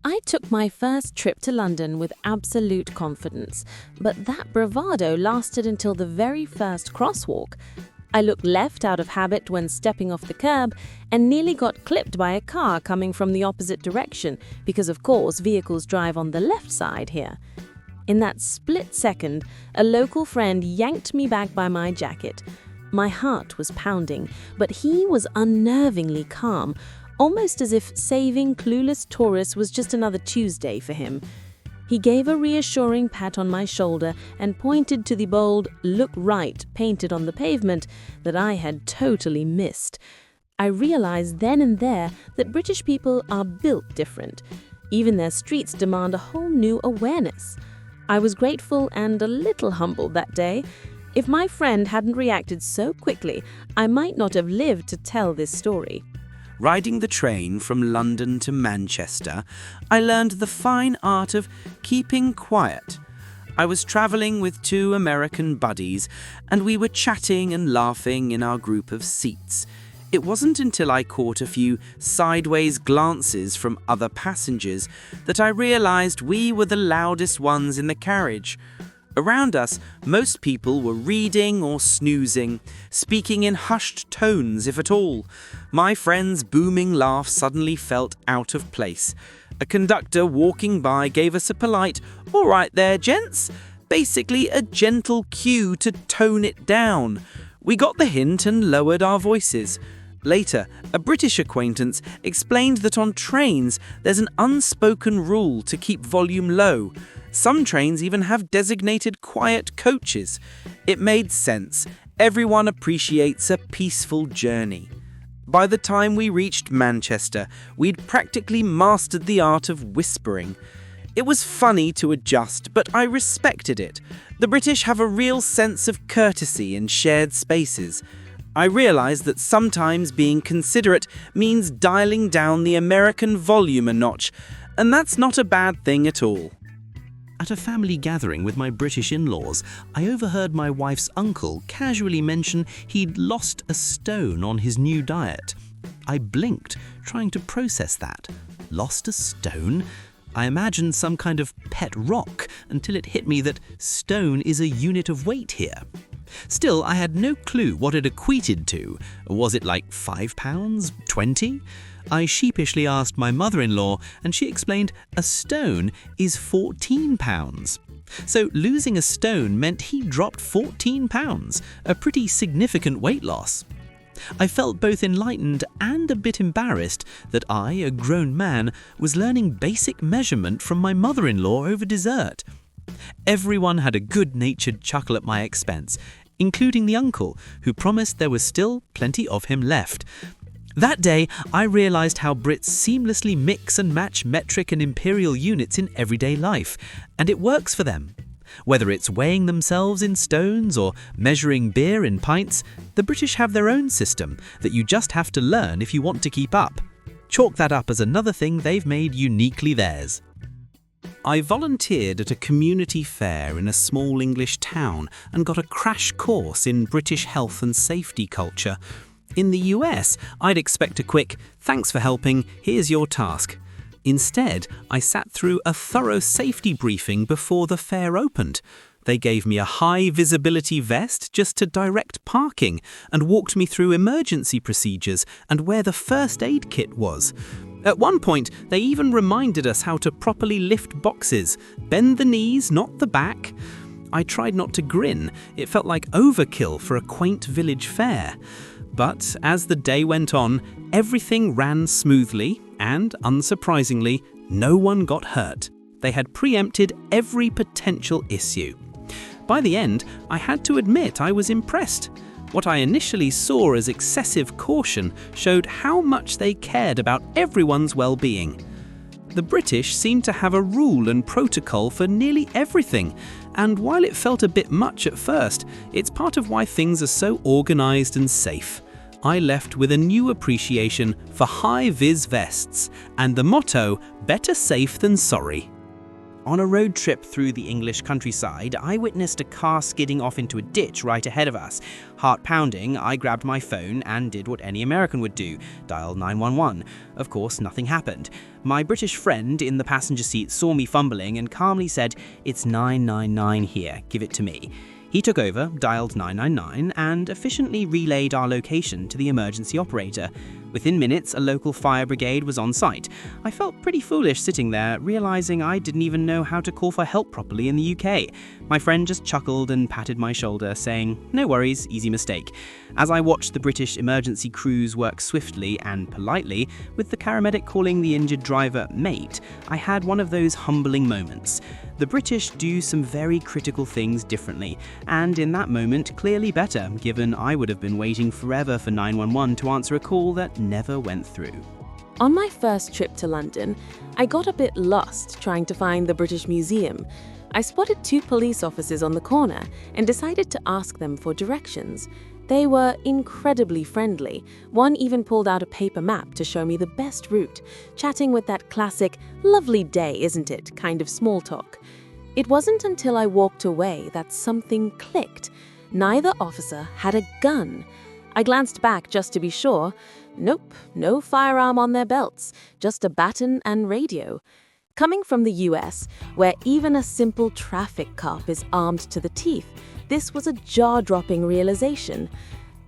I took my first trip to London with absolute confidence, but that bravado lasted until the very first crosswalk. I looked left out of habit when stepping off the curb and nearly got clipped by a car coming from the opposite direction because, of course, vehicles drive on the left side here. In that split second, a local friend yanked me back by my jacket. My heart was pounding, but he was unnervingly calm, almost as if saving clueless tourists was just another Tuesday for him. He gave a reassuring pat on my shoulder and pointed to the bold "Look right" painted on the pavement that I had totally missed. I realized then and there that British people are built different. Even their streets demand a whole new awareness. I was grateful and a little humbled that day. If my friend hadn't reacted so quickly, I might not have lived to tell this story. Riding the train from London to Manchester, I learned the fine art of keeping quiet. I was travelling with two American buddies, and we were chatting and laughing in our group of seats. It wasn't until I caught a few sideways glances from other passengers that I realised we were the loudest ones in the carriage. Around us, most people were reading or snoozing, speaking in hushed tones if at all. My friend's booming laugh suddenly felt out of place. A conductor walking by gave us a polite, "All right there, gents," basically a gentle cue to tone it down. We got the hint and lowered our voices. Later, a British acquaintance explained that on trains there's an unspoken rule to keep volume low. Some trains even have designated quiet coaches. It made sense. Everyone appreciates a peaceful journey. By the time we reached Manchester, we'd practically mastered the art of whispering. It was funny to adjust, but I respected it. The British have a real sense of courtesy in shared spaces. I realised that sometimes being considerate means dialing down the American volume a notch, and that's not a bad thing at all. At a family gathering with my British in-laws, I overheard my wife's uncle casually mention he'd lost a stone on his new diet. I blinked, trying to process that. Lost a stone? I imagined some kind of pet rock until it hit me that stone is a unit of weight here. Still, I had no clue what it equated to. Was it like £5? 20? I sheepishly asked my mother-in-law, and she explained a stone is £14. So losing a stone meant he dropped £14, a pretty significant weight loss. I felt both enlightened and a bit embarrassed that I, a grown man, was learning basic measurement from my mother-in-law over dessert. Everyone had a good-natured chuckle at my expense, including the uncle, who promised there was still plenty of him left. That day, I realised how Brits seamlessly mix and match metric and imperial units in everyday life, and it works for them. Whether it's weighing themselves in stones or measuring beer in pints, the British have their own system that you just have to learn if you want to keep up. Chalk that up as another thing they've made uniquely theirs. I volunteered at a community fair in a small English town and got a crash course in British health and safety culture. In the US, I'd expect a quick, "Thanks for helping, here's your task." Instead, I sat through a thorough safety briefing before the fair opened. They gave me a high-visibility vest just to direct parking and walked me through emergency procedures and where the first aid kit was. At one point, they even reminded us how to properly lift boxes, bend the knees, not the back. I tried not to grin. It felt like overkill for a quaint village fair. But as the day went on, everything ran smoothly and, unsurprisingly, no one got hurt. They had preempted every potential issue. By the end, I had to admit I was impressed. What I initially saw as excessive caution showed how much they cared about everyone's well-being. The British seemed to have a rule and protocol for nearly everything, and while it felt a bit much at first, it's part of why things are so organised and safe. I left with a new appreciation for high-vis vests and the motto, "Better safe than sorry." On a road trip through the English countryside, I witnessed a car skidding off into a ditch right ahead of us. Heart pounding, I grabbed my phone and did what any American would do, dial 911. Of course, nothing happened. My British friend in the passenger seat saw me fumbling and calmly said, "It's 999 here, give it to me." He took over, dialed 999, and efficiently relayed our location to the emergency operator. Within minutes, a local fire brigade was on site. I felt pretty foolish sitting there, realizing I didn't even know how to call for help properly in the UK. My friend just chuckled and patted my shoulder, saying, "No worries, easy mistake." As I watched the British emergency crews work swiftly and politely, with the paramedic calling the injured driver mate, I had one of those humbling moments. The British do some very critical things differently, and in that moment clearly better, given I would have been waiting forever for 911 to answer a call that never went through. On my first trip to London, I got a bit lost trying to find the British Museum. I spotted 2 police officers on the corner and decided to ask them for directions. They were incredibly friendly. One even pulled out a paper map to show me the best route, chatting with that classic, "lovely day, isn't it?" kind of small talk. It wasn't until I walked away that something clicked. Neither officer had a gun. I glanced back just to be sure. Nope, no firearm on their belts, just a baton and radio. Coming from the US, where even a simple traffic cop is armed to the teeth, this was a jaw-dropping realization.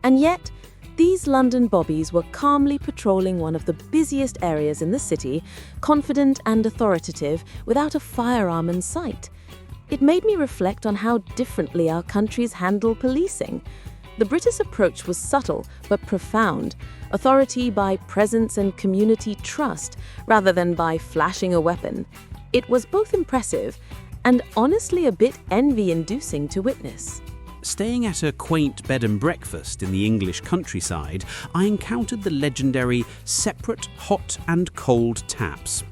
And yet, these London bobbies were calmly patrolling one of the busiest areas in the city, confident and authoritative, without a firearm in sight. It made me reflect on how differently our countries handle policing. The British approach was subtle but profound, authority by presence and community trust rather than by flashing a weapon. It was both impressive and honestly a bit envy-inducing to witness. Staying at a quaint bed and breakfast in the English countryside, I encountered the legendary separate hot and cold taps.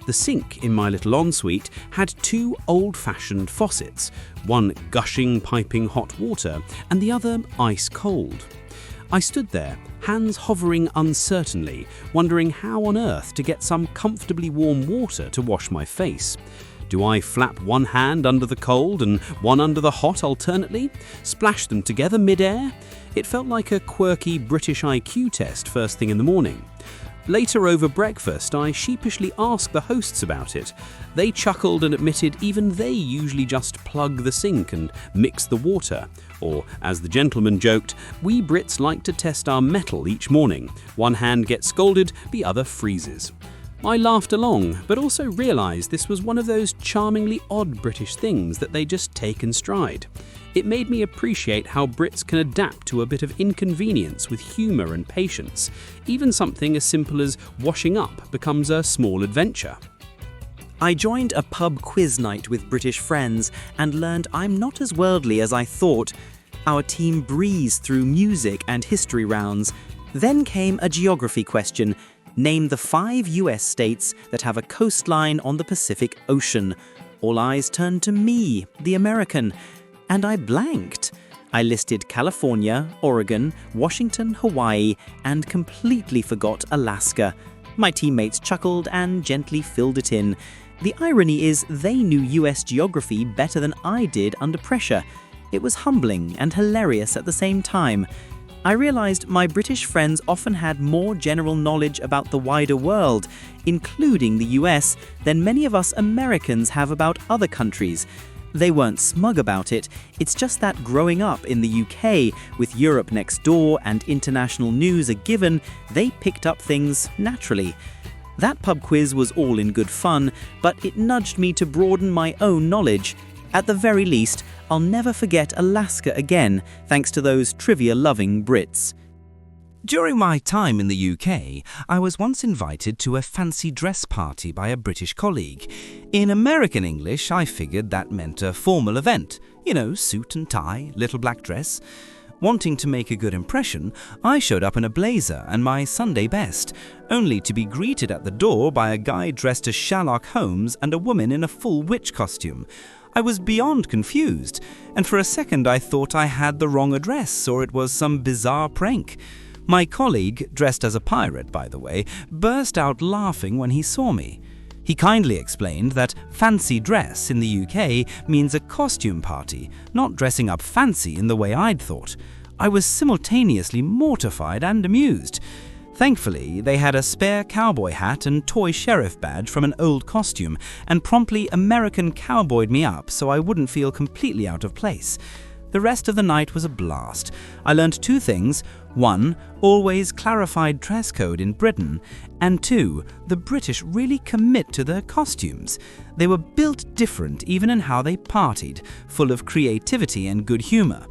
The sink in my little ensuite had 2 old-fashioned faucets, one gushing piping hot water and the other ice cold. I stood there, hands hovering uncertainly, wondering how on earth to get some comfortably warm water to wash my face. Do I flap one hand under the cold and one under the hot alternately? Splash them together mid-air? It felt like a quirky British IQ test first thing in the morning. Later over breakfast, I sheepishly asked the hosts about it. They chuckled and admitted even they usually just plug the sink and mix the water. Or, as the gentleman joked, we Brits like to test our mettle each morning. One hand gets scalded, the other freezes. I laughed along, but also realised this was one of those charmingly odd British things that they just take in stride. It made me appreciate how Brits can adapt to a bit of inconvenience with humour and patience. Even something as simple as washing up becomes a small adventure. I joined a pub quiz night with British friends and learned I'm not as worldly as I thought. Our team breezed through music and history rounds. Then came a geography question. Name the 5 US states that have a coastline on the Pacific Ocean. All eyes turned to me, the American, and I blanked. I listed California, Oregon, Washington, Hawaii, and completely forgot Alaska. My teammates chuckled and gently filled it in. The irony is they knew US geography better than I did under pressure. It was humbling and hilarious at the same time. I realized my British friends often had more general knowledge about the wider world, including the US, than many of us Americans have about other countries. They weren't smug about it, it's just that growing up in the UK, with Europe next door and international news a given, they picked up things naturally. That pub quiz was all in good fun, but it nudged me to broaden my own knowledge. At the very least, I'll never forget Alaska again, thanks to those trivia-loving Brits. During my time in the UK, I was once invited to a fancy dress party by a British colleague. In American English, I figured that meant a formal event. You know, suit and tie, little black dress. Wanting to make a good impression, I showed up in a blazer and my Sunday best, only to be greeted at the door by a guy dressed as Sherlock Holmes and a woman in a full witch costume. I was beyond confused, and for a second I thought I had the wrong address or it was some bizarre prank. My colleague, dressed as a pirate by the way, burst out laughing when he saw me. He kindly explained that fancy dress in the UK means a costume party, not dressing up fancy in the way I'd thought. I was simultaneously mortified and amused. Thankfully, they had a spare cowboy hat and toy sheriff badge from an old costume, and promptly American cowboyed me up so I wouldn't feel completely out of place. The rest of the night was a blast. I learned 2 things. 1, always clarified dress code in Britain. And 2, the British really commit to their costumes. They were built different even in how they partied, full of creativity and good humor.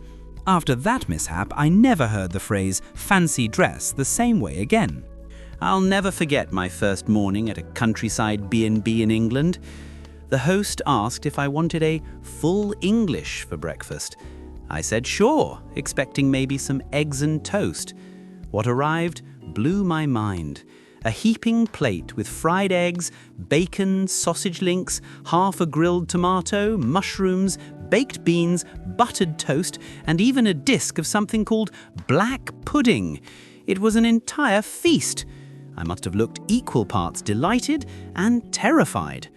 After that mishap, I never heard the phrase fancy dress the same way again. I'll never forget my first morning at a countryside B&B in England. The host asked if I wanted a full English for breakfast. I said sure, expecting maybe some eggs and toast. What arrived blew my mind. A heaping plate with fried eggs, bacon, sausage links, half a grilled tomato, mushrooms, baked beans, buttered toast, and even a disc of something called black pudding. It was an entire feast. I must have looked equal parts delighted and terrified.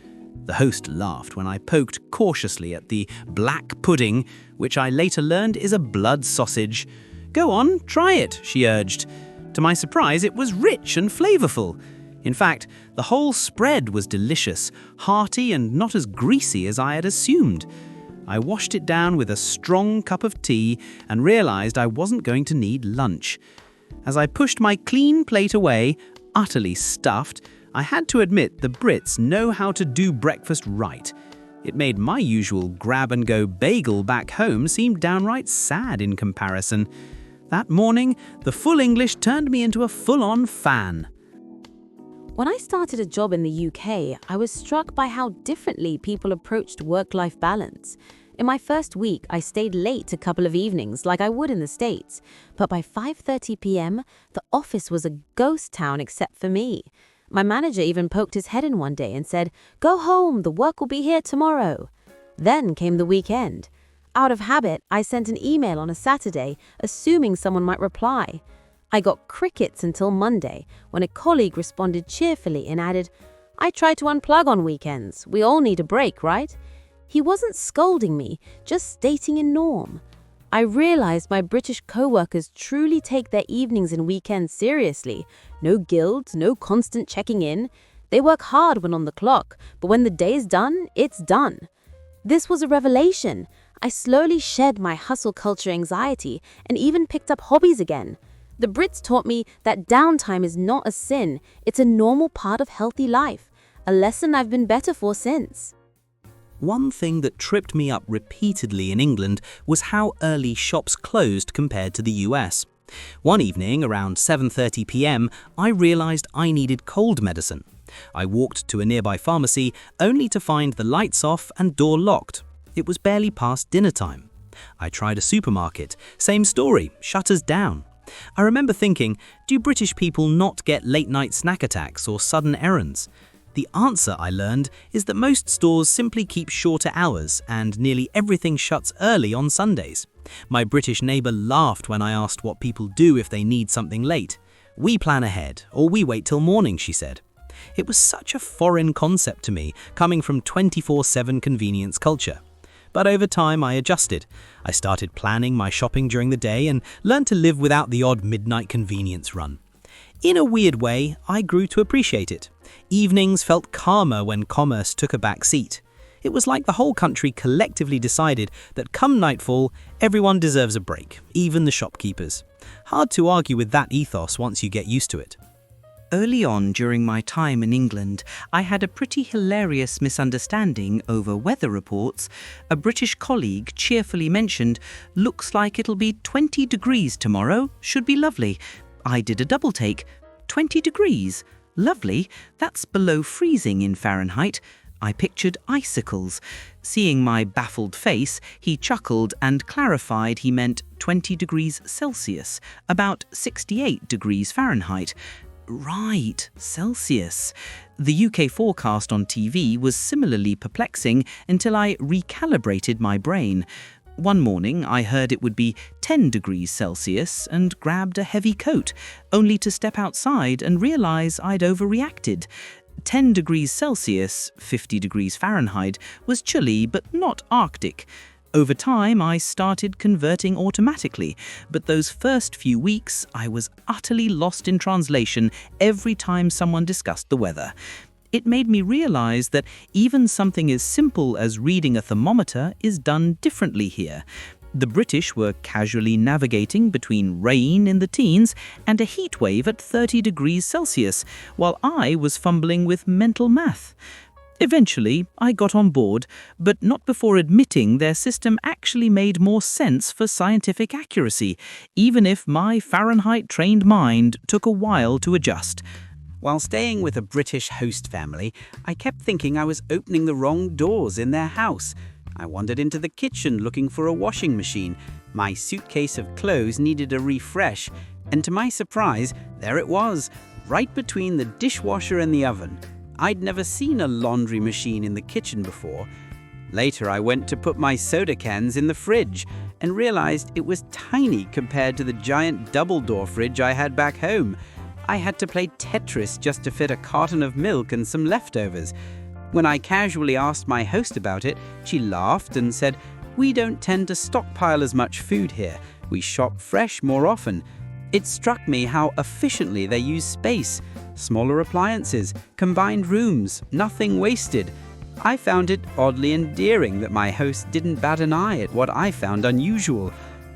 The host laughed when I poked cautiously at the black pudding, which I later learned is a blood sausage. "Go on, try it," she urged. To my surprise, it was rich and flavorful. In fact, the whole spread was delicious, hearty and not as greasy as I had assumed. I washed it down with a strong cup of tea and realized I wasn't going to need lunch. As I pushed my clean plate away, utterly stuffed, I had to admit the Brits know how to do breakfast right. It made my usual grab-and-go bagel back home seem downright sad in comparison. That morning, the full English turned me into a full-on fan. When I started a job in the UK, I was struck by how differently people approached work-life balance. In my first week, I stayed late a couple of evenings like I would in the States, but by 5:30 p.m., the office was a ghost town except for me. My manager even poked his head in one day and said, "Go home, the work will be here tomorrow." Then came the weekend. Out of habit, I sent an email on a Saturday, assuming someone might reply. I got crickets until Monday, when a colleague responded cheerfully and added, "I try to unplug on weekends. We all need a break, right?" He wasn't scolding me, just stating a norm. I realized my British co-workers truly take their evenings and weekends seriously. No guilt, no constant checking in. They work hard when on the clock, but when the day is done, it's done. This was a revelation. I slowly shed my hustle culture anxiety and even picked up hobbies again. The Brits taught me that downtime is not a sin, it's a normal part of healthy life, a lesson I've been better for since. One thing that tripped me up repeatedly in England was how early shops closed compared to the US. One evening, around 7:30 p.m., I realized I needed cold medicine. I walked to a nearby pharmacy only to find the lights off and door locked. It was barely past dinner time. I tried a supermarket. Same story, shutters down. I remember thinking, do British people not get late-night snack attacks or sudden errands? The answer, I learned, is that most stores simply keep shorter hours and nearly everything shuts early on Sundays. My British neighbour laughed when I asked what people do if they need something late. "We plan ahead, or we wait till morning," she said. It was such a foreign concept to me, coming from 24/7 convenience culture. But over time I adjusted. I started planning my shopping during the day and learned to live without the odd midnight convenience run. In a weird way, I grew to appreciate it. Evenings felt calmer when commerce took a back seat. It was like the whole country collectively decided that come nightfall, everyone deserves a break, even the shopkeepers. Hard to argue with that ethos once you get used to it. Early on during my time in England, I had a pretty hilarious misunderstanding over weather reports. A British colleague cheerfully mentioned, "Looks like it'll be 20 degrees tomorrow, should be lovely." I did a double take. 20 degrees? Lovely? That's below freezing in Fahrenheit. I pictured icicles. Seeing my baffled face, he chuckled and clarified he meant 20 degrees Celsius, about 68 degrees Fahrenheit. Right, Celsius. The UK forecast on TV was similarly perplexing until I recalibrated my brain. One morning, I heard it would be 10 degrees Celsius and grabbed a heavy coat, only to step outside and realize I'd overreacted. 10 degrees Celsius, 50 degrees Fahrenheit, was chilly but not Arctic. Over time, I started converting automatically, but those first few weeks, I was utterly lost in translation every time someone discussed the weather. It made me realize that even something as simple as reading a thermometer is done differently here. The British were casually navigating between rain in the teens and a heat wave at 30 degrees Celsius, while I was fumbling with mental math. Eventually, I got on board, but not before admitting their system actually made more sense for scientific accuracy, even if my Fahrenheit-trained mind took a while to adjust. While staying with a British host family, I kept thinking I was opening the wrong doors in their house. I wandered into the kitchen looking for a washing machine. My suitcase of clothes needed a refresh, and to my surprise, there it was, right between the dishwasher and the oven. I'd never seen a laundry machine in the kitchen before. Later, I went to put my soda cans in the fridge and realized it was tiny compared to the giant double-door fridge I had back home. I had to play Tetris just to fit a carton of milk and some leftovers. When I casually asked my host about it, she laughed and said, "We don't tend to stockpile as much food here. We shop fresh more often." It struck me how efficiently they use space. Smaller appliances, combined rooms, nothing wasted. I found it oddly endearing that my host didn't bat an eye at what I found unusual.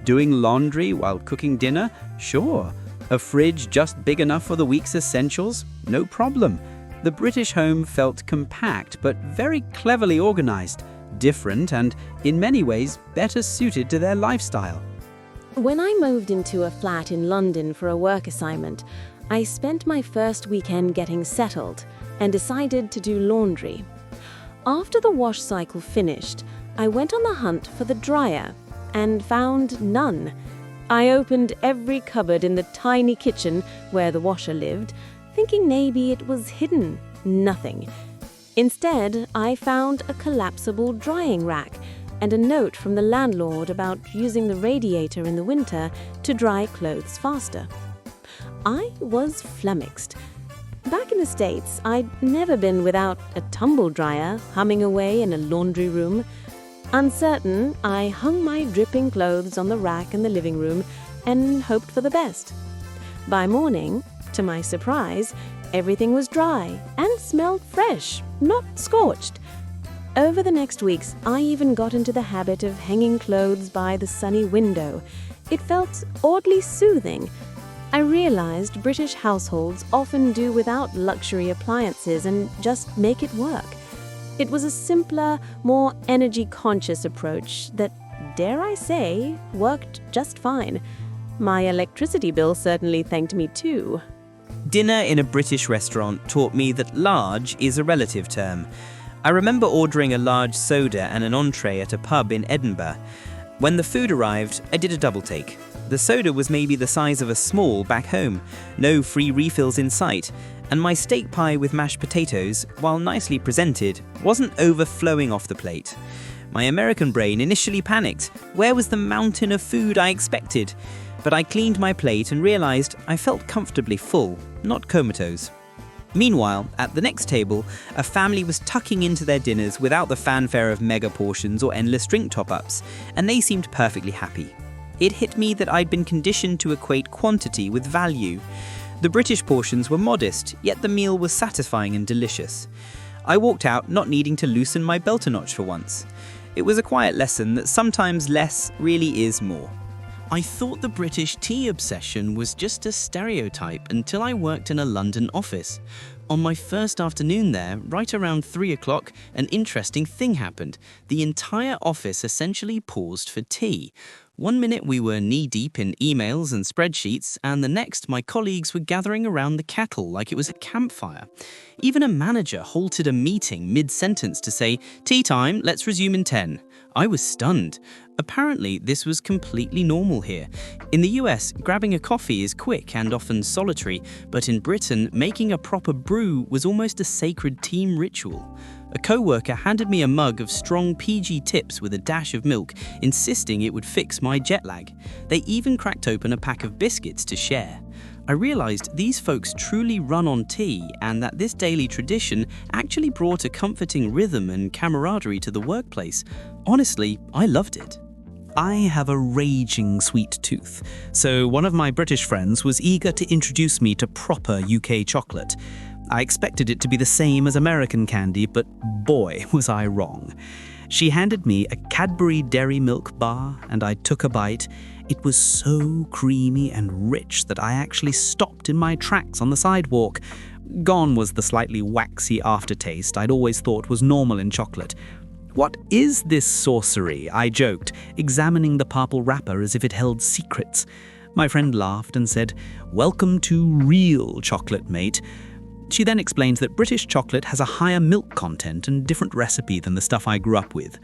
Doing laundry while cooking dinner? Sure. A fridge just big enough for the week's essentials? No problem. The British home felt compact but very cleverly organized, different and, in many ways, better suited to their lifestyle. When I moved into a flat in London for a work assignment, I spent my first weekend getting settled and decided to do laundry. After the wash cycle finished, I went on the hunt for the dryer and found none. I opened every cupboard in the tiny kitchen where the washer lived, thinking maybe it was hidden. Nothing. Instead, I found a collapsible drying rack and a note from the landlord about using the radiator in the winter to dry clothes faster. I was flummoxed. Back in the States, I'd never been without a tumble dryer humming away in a laundry room. Uncertain, I hung my dripping clothes on the rack in the living room and hoped for the best. By morning, to my surprise, everything was dry and smelled fresh, not scorched. Over the next weeks, I even got into the habit of hanging clothes by the sunny window. It felt oddly soothing. I realized British households often do without luxury appliances and just make it work. It was a simpler, more energy-conscious approach that, dare I say, worked just fine. My electricity bill certainly thanked me too. Dinner in a British restaurant taught me that large is a relative term. I remember ordering a large soda and an entree at a pub in Edinburgh. When the food arrived, I did a double take. The soda was maybe the size of a small back home, no free refills in sight, and my steak pie with mashed potatoes, while nicely presented, wasn't overflowing off the plate. My American brain initially panicked. Where was the mountain of food I expected? But I cleaned my plate and realized I felt comfortably full, not comatose. Meanwhile, at the next table, a family was tucking into their dinners without the fanfare of mega portions or endless drink top-ups, and they seemed perfectly happy. It hit me that I'd been conditioned to equate quantity with value. The British portions were modest, yet the meal was satisfying and delicious. I walked out not needing to loosen my belt a notch for once. It was a quiet lesson that sometimes less really is more. I thought the British tea obsession was just a stereotype until I worked in a London office. On my first afternoon there, right around 3 o'clock, an interesting thing happened. The entire office essentially paused for tea. One minute we were knee-deep in emails and spreadsheets, and the next my colleagues were gathering around the kettle like it was a campfire. Even a manager halted a meeting mid-sentence to say, "Tea time, let's resume in 10. I was stunned. Apparently, this was completely normal here. In the US, grabbing a coffee is quick and often solitary, but in Britain, making a proper brew was almost a sacred team ritual. A co-worker handed me a mug of strong PG tips with a dash of milk, insisting it would fix my jet lag. They even cracked open a pack of biscuits to share. I realised these folks truly run on tea and that this daily tradition actually brought a comforting rhythm and camaraderie to the workplace. Honestly, I loved it. I have a raging sweet tooth, so one of my British friends was eager to introduce me to proper UK chocolate. I expected it to be the same as American candy, but boy, was I wrong. She handed me a Cadbury Dairy Milk bar, and I took a bite. It was so creamy and rich that I actually stopped in my tracks on the sidewalk. Gone was the slightly waxy aftertaste I'd always thought was normal in chocolate. "What is this sorcery?" I joked, examining the purple wrapper as if it held secrets. My friend laughed and said, "Welcome to real chocolate, mate." She then explained that British chocolate has a higher milk content and different recipe than the stuff I grew up with.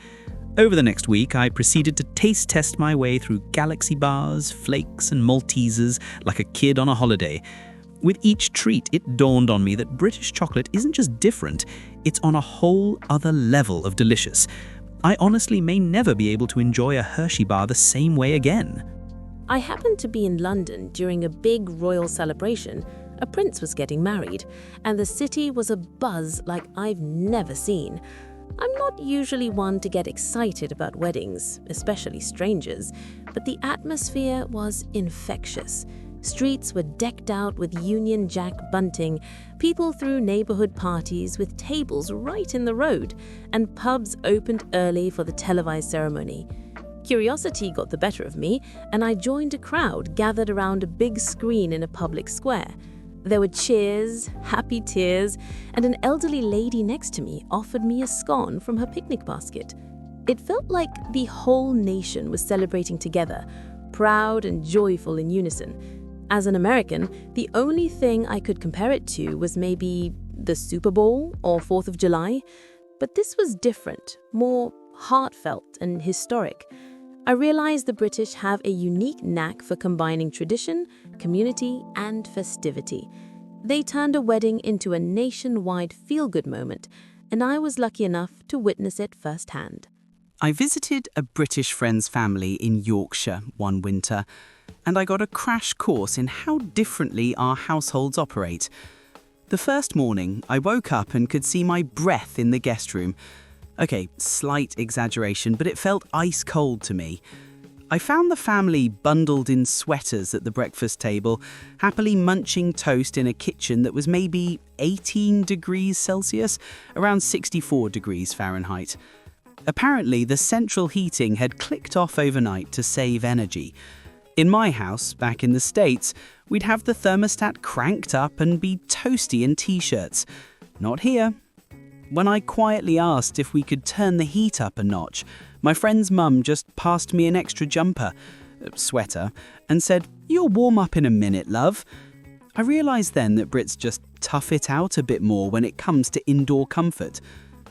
Over the next week, I proceeded to taste test my way through Galaxy bars, flakes, and Maltesers like a kid on a holiday. With each treat, it dawned on me that British chocolate isn't just different, it's on a whole other level of delicious. I honestly may never be able to enjoy a Hershey bar the same way again. I happened to be in London during a big royal celebration. A prince was getting married, and the city was abuzz like I've never seen. I'm not usually one to get excited about weddings, especially strangers, but the atmosphere was infectious. Streets were decked out with Union Jack bunting, people threw neighborhood parties with tables right in the road, and pubs opened early for the televised ceremony. Curiosity got the better of me, and I joined a crowd gathered around a big screen in a public square. There were cheers, happy tears, and an elderly lady next to me offered me a scone from her picnic basket. It felt like the whole nation was celebrating together, proud and joyful in unison. As an American, the only thing I could compare it to was maybe the Super Bowl or 4th of July, but this was different, more heartfelt and historic. I realized the British have a unique knack for combining tradition, community, and festivity. They turned a wedding into a nationwide feel-good moment, and I was lucky enough to witness it firsthand. I visited a British friend's family in Yorkshire one winter, and I got a crash course in how differently our households operate. The first morning, I woke up and could see my breath in the guest room. Okay, slight exaggeration, but it felt ice cold to me. I found the family bundled in sweaters at the breakfast table, happily munching toast in a kitchen that was maybe 18 degrees Celsius, around 64 degrees Fahrenheit. Apparently, the central heating had clicked off overnight to save energy. In my house, back in the States, we'd have the thermostat cranked up and be toasty in t-shirts. Not here. When I quietly asked if we could turn the heat up a notch, my friend's mum just passed me an extra sweater, and said, "You'll warm up in a minute, love." I realised then that Brits just tough it out a bit more when it comes to indoor comfort.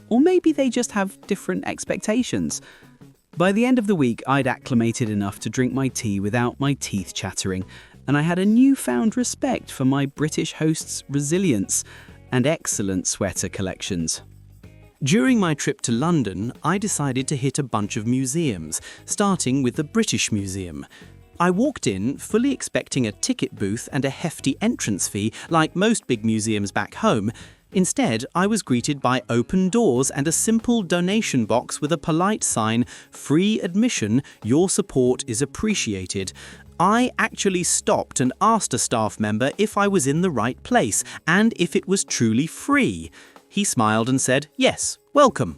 Or maybe they just have different expectations. By the end of the week, I'd acclimated enough to drink my tea without my teeth chattering, and I had a newfound respect for my British host's resilience and excellent sweater collections. During my trip to London, I decided to hit a bunch of museums, starting with the British Museum. I walked in, fully expecting a ticket booth and a hefty entrance fee, like most big museums back home. Instead, I was greeted by open doors and a simple donation box with a polite sign, "Free admission, your support is appreciated." I actually stopped and asked a staff member if I was in the right place and if it was truly free. He smiled and said, "Yes, welcome."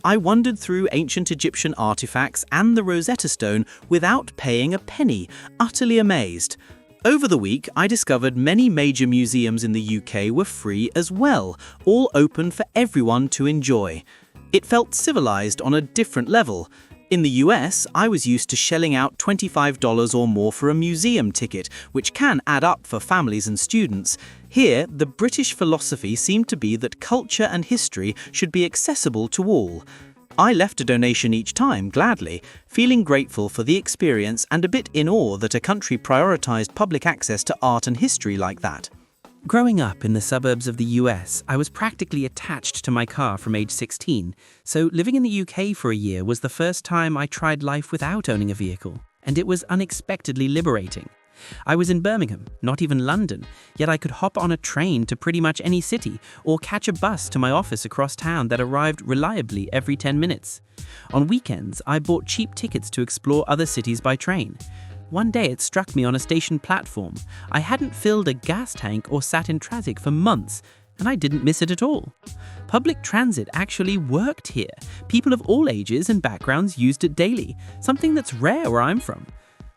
I wandered through ancient Egyptian artifacts and the Rosetta Stone without paying a penny, utterly amazed. Over the week, I discovered many major museums in the UK were free as well, all open for everyone to enjoy. It felt civilized on a different level. In the US, I was used to shelling out $25 or more for a museum ticket, which can add up for families and students. Here, the British philosophy seemed to be that culture and history should be accessible to all. I left a donation each time, gladly, feeling grateful for the experience and a bit in awe that a country prioritized public access to art and history like that. Growing up in the suburbs of the US, I was practically attached to my car from age 16, so living in the UK for a year was the first time I tried life without owning a vehicle, and it was unexpectedly liberating. I was in Birmingham, not even London, yet I could hop on a train to pretty much any city or catch a bus to my office across town that arrived reliably every 10 minutes. On weekends, I bought cheap tickets to explore other cities by train. One day it struck me on a station platform. I hadn't filled a gas tank or sat in traffic for months, and I didn't miss it at all. Public transit actually worked here. People of all ages and backgrounds used it daily, something that's rare where I'm from.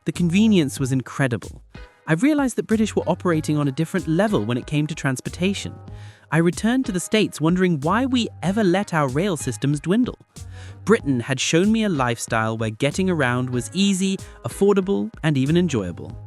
The convenience was incredible. I realized that British were operating on a different level when it came to transportation. I returned to the States wondering why we ever let our rail systems dwindle. Britain had shown me a lifestyle where getting around was easy, affordable, and even enjoyable.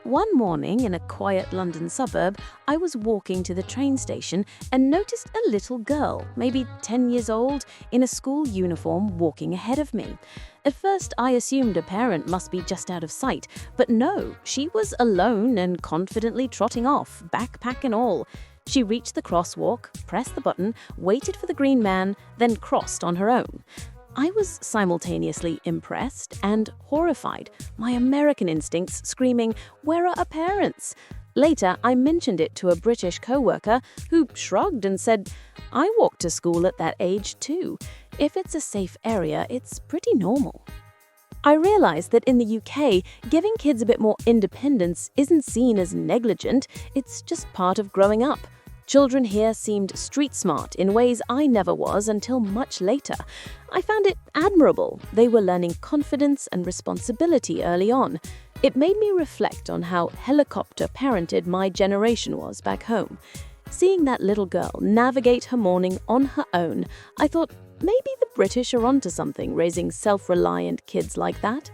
One morning in a quiet London suburb, I was walking to the train station and noticed a little girl, maybe 10 years old, in a school uniform walking ahead of me. At first, I assumed a parent must be just out of sight, but no, she was alone and confidently trotting off, backpack and all. She reached the crosswalk, pressed the button, waited for the green man, then crossed on her own. I was simultaneously impressed and horrified, my American instincts screaming, "Where are our parents?" Later, I mentioned it to a British co-worker who shrugged and said, "I walked to school at that age too. If it's a safe area, it's pretty normal." I realized that in the UK, giving kids a bit more independence isn't seen as negligent, it's just part of growing up. Children here seemed street smart in ways I never was until much later. I found it admirable. They were learning confidence and responsibility early on. It made me reflect on how helicopter parented my generation was back home. Seeing that little girl navigate her morning on her own, I thought maybe the British are onto something raising self-reliant kids like that.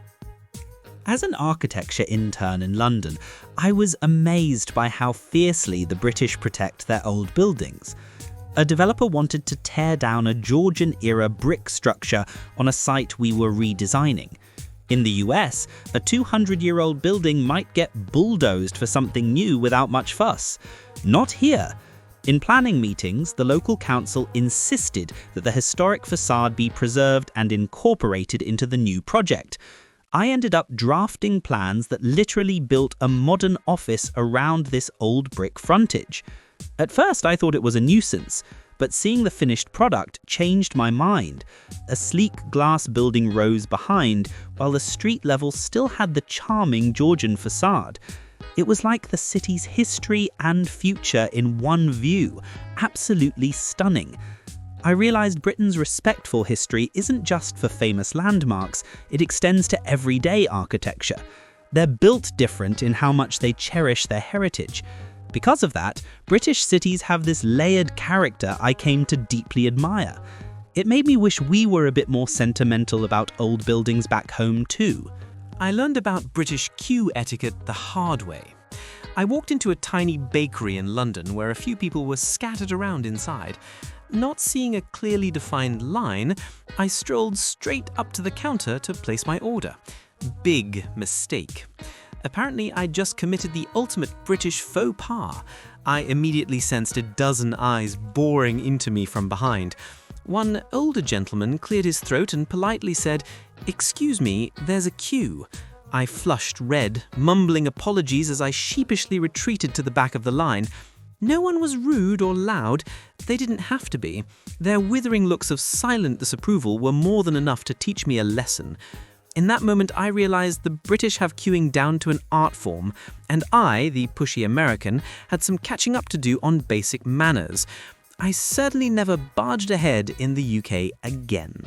As an architecture intern in London, I was amazed by how fiercely the British protect their old buildings. A developer wanted to tear down a Georgian-era brick structure on a site we were redesigning. In the US, a 200-year-old building might get bulldozed for something new without much fuss. Not here. In planning meetings, the local council insisted that the historic facade be preserved and incorporated into the new project. I ended up drafting plans that literally built a modern office around this old brick frontage. At first, I thought it was a nuisance, but seeing the finished product changed my mind. A sleek glass building rose behind, while the street level still had the charming Georgian facade. It was like the city's history and future in one view, absolutely stunning. I realized Britain's respectful history isn't just for famous landmarks, it extends to everyday architecture. They're built different in how much they cherish their heritage. Because of that, British cities have this layered character I came to deeply admire. It made me wish we were a bit more sentimental about old buildings back home too. I learned about British queue etiquette the hard way. I walked into a tiny bakery in London where a few people were scattered around inside. Not seeing a clearly defined line, I strolled straight up to the counter to place my order. Big mistake. Apparently, I just committed the ultimate British faux pas. I immediately sensed a dozen eyes boring into me from behind. One older gentleman cleared his throat and politely said, "Excuse me, there's a queue." I flushed red, mumbling apologies as I sheepishly retreated to the back of the line. No one was rude or loud. They didn't have to be. Their withering looks of silent disapproval were more than enough to teach me a lesson. In that moment, I realized the British have queuing down to an art form, and I, the pushy American, had some catching up to do on basic manners. I certainly never barged ahead in the UK again.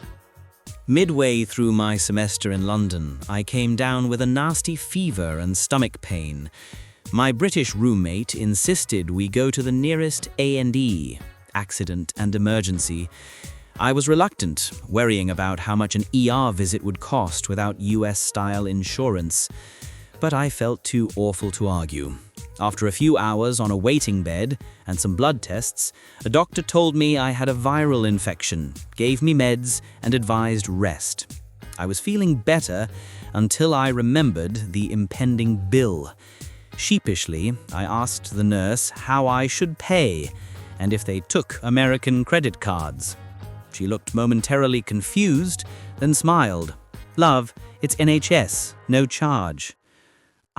Midway through my semester in London, I came down with a nasty fever and stomach pain. My British roommate insisted we go to the nearest A&E, accident and emergency. I was reluctant, worrying about how much an ER visit would cost without US-style insurance. But I felt too awful to argue. After a few hours on a waiting bed and some blood tests, a doctor told me I had a viral infection, gave me meds, and advised rest. I was feeling better until I remembered the impending bill. Sheepishly, I asked the nurse how I should pay, and if they took American credit cards. She looked momentarily confused, then smiled. "Love, it's NHS, no charge."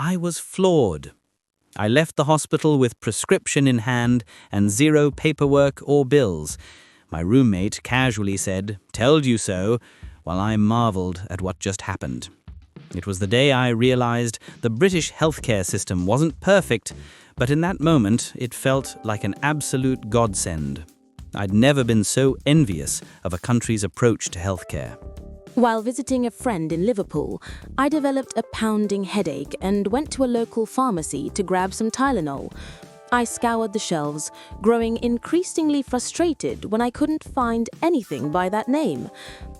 I was floored. I left the hospital with prescription in hand and zero paperwork or bills. My roommate casually said, "Told you so," while I marveled at what just happened. It was the day I realized the British healthcare system wasn't perfect, but in that moment it felt like an absolute godsend. I'd never been so envious of a country's approach to healthcare. While visiting a friend in Liverpool, I developed a pounding headache and went to a local pharmacy to grab some Tylenol. I scoured the shelves, growing increasingly frustrated when I couldn't find anything by that name.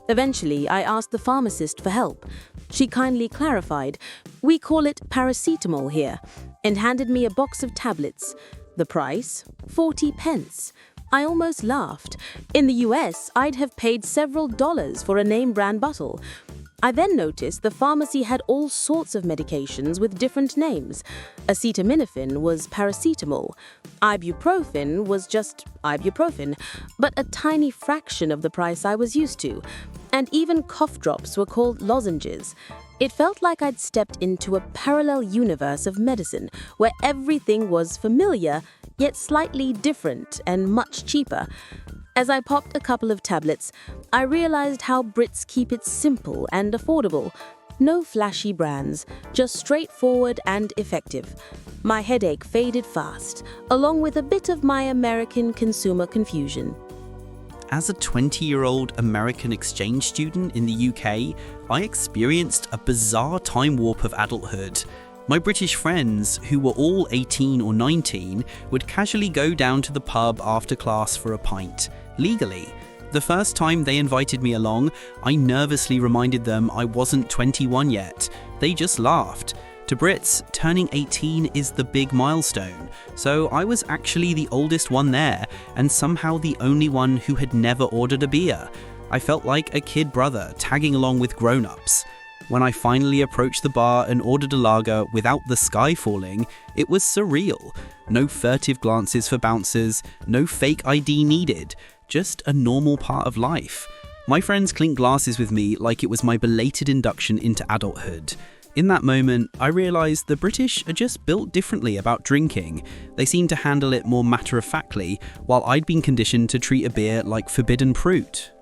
Eventually, I asked the pharmacist for help. She kindly clarified, "We call it paracetamol here," and handed me a box of tablets. The price? 40 pence. I almost laughed. In the US, I'd have paid several dollars for a name-brand bottle. I then noticed the pharmacy had all sorts of medications with different names. Acetaminophen was paracetamol. Ibuprofen was just ibuprofen, but a tiny fraction of the price I was used to. And even cough drops were called lozenges. It felt like I'd stepped into a parallel universe of medicine where everything was familiar, yet slightly different and much cheaper. As I popped a couple of tablets, I realized how Brits keep it simple and affordable. No flashy brands, just straightforward and effective. My headache faded fast, along with a bit of my American consumer confusion. As a 20-year-old American exchange student in the UK, I experienced a bizarre time warp of adulthood. My British friends, who were all 18 or 19, would casually go down to the pub after class for a pint, legally. The first time they invited me along, I nervously reminded them I wasn't 21 yet. They just laughed. To Brits, turning 18 is the big milestone, so I was actually the oldest one there, and somehow the only one who had never ordered a beer. I felt like a kid brother tagging along with grown-ups. When I finally approached the bar and ordered a lager without the sky falling, it was surreal. No furtive glances for bouncers, no fake ID needed, just a normal part of life. My friends clinked glasses with me like it was my belated induction into adulthood. In that moment, I realised the British are just built differently about drinking. They seem to handle it more matter-of-factly, while I'd been conditioned to treat a beer like forbidden fruit.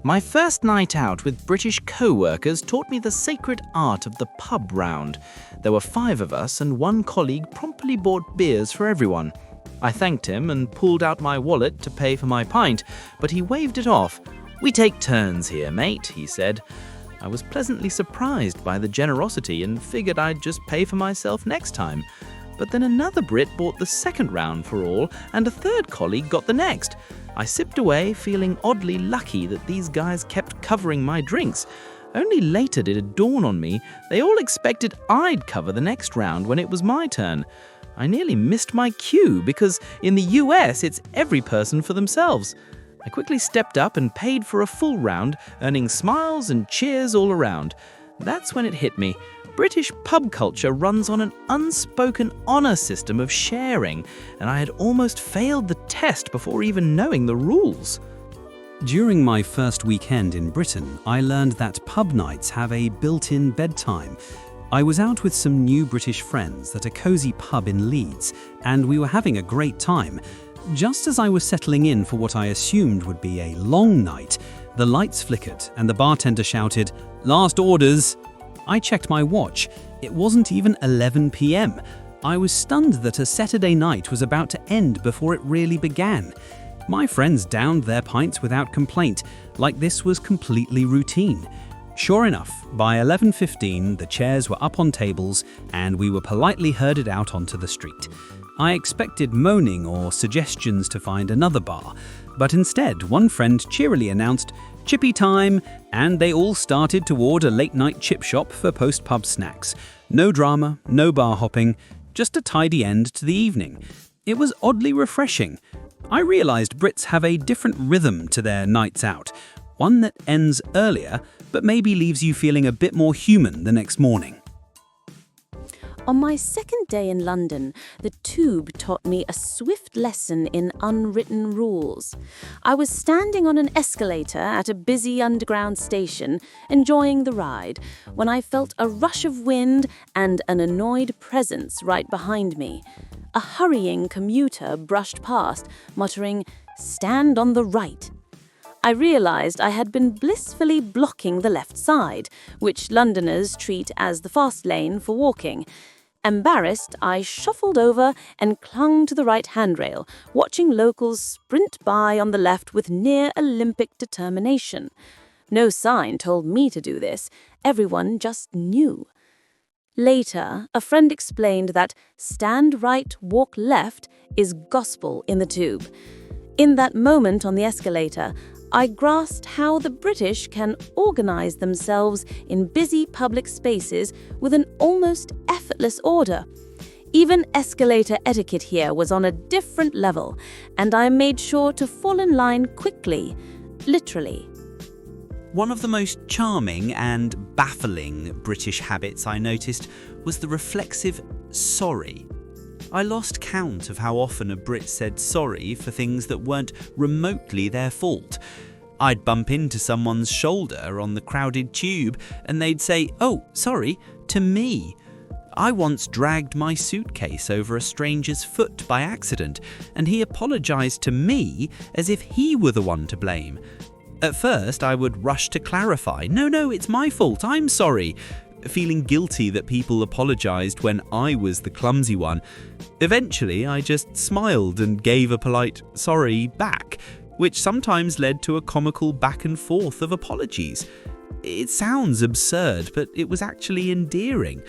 My first night out with British co-workers taught me the sacred art of the pub round. There were 5 of us, and one colleague promptly bought beers for everyone. I thanked him and pulled out my wallet to pay for my pint, but he waved it off. "We take turns here, mate," he said. I was pleasantly surprised by the generosity and figured I'd just pay for myself next time. But then another Brit bought the second round for all, and a third colleague got the next. I sipped away, feeling oddly lucky that these guys kept covering my drinks. Only later did it dawn on me they all expected I'd cover the next round when it was my turn. I nearly missed my cue because in the US it's every person for themselves. I quickly stepped up and paid for a full round, earning smiles and cheers all around. That's when it hit me. British pub culture runs on an unspoken honour system of sharing, and I had almost failed the test before even knowing the rules. During my first weekend in Britain, I learned that pub nights have a built-in bedtime. I was out with some new British friends at a cosy pub in Leeds, and we were having a great time. Just as I was settling in for what I assumed would be a long night, the lights flickered and the bartender shouted, "Last orders!" I checked my watch. It wasn't even 11 p.m. I was stunned that a Saturday night was about to end before it really began. My friends downed their pints without complaint, like this was completely routine. Sure enough, by 11:15 the chairs were up on tables and we were politely herded out onto the street. I expected moaning or suggestions to find another bar, but instead one friend cheerily announced, "Chippy time," and they all started toward a late-night chip shop for post-pub snacks. No drama, no bar hopping, just a tidy end to the evening. It was oddly refreshing. I realized Brits have a different rhythm to their nights out, one that ends earlier, but maybe leaves you feeling a bit more human the next morning. On my second day in London, the tube taught me a swift lesson in unwritten rules. I was standing on an escalator at a busy underground station, enjoying the ride, when I felt a rush of wind and an annoyed presence right behind me. A hurrying commuter brushed past, muttering, "Stand on the right." I realized I had been blissfully blocking the left side, which Londoners treat as the fast lane for walking. Embarrassed, I shuffled over and clung to the right handrail, watching locals sprint by on the left with near Olympic determination. No sign told me to do this. Everyone just knew. Later, a friend explained that stand right, walk left is gospel in the tube. In that moment on the escalator, I grasped how the British can organize themselves in busy public spaces with an almost effortless order. Even escalator etiquette here was on a different level, and I made sure to fall in line quickly, literally. One of the most charming and baffling British habits I noticed was the reflexive sorry. I lost count of how often a Brit said sorry for things that weren't remotely their fault. I'd bump into someone's shoulder on the crowded tube and they'd say, "Oh, sorry," to me. I once dragged my suitcase over a stranger's foot by accident, and he apologized to me as if he were the one to blame. At first, I would rush to clarify, No, it's my fault, I'm sorry," feeling guilty that people apologized when I was the clumsy one. Eventually, I just smiled and gave a polite sorry back, which sometimes led to a comical back and forth of apologies. It sounds absurd, but it was actually endearing.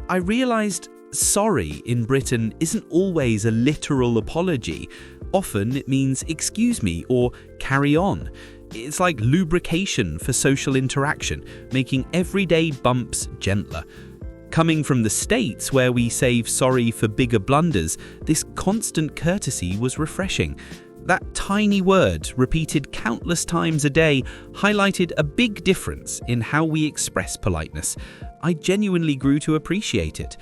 I realized sorry in Britain isn't always a literal apology. Often it means excuse me or carry on. It's like lubrication for social interaction, making everyday bumps gentler. Coming from the States, where we save sorry for bigger blunders, this constant courtesy was refreshing. That tiny word, repeated countless times a day, highlighted a big difference in how we express politeness. I genuinely grew to appreciate it.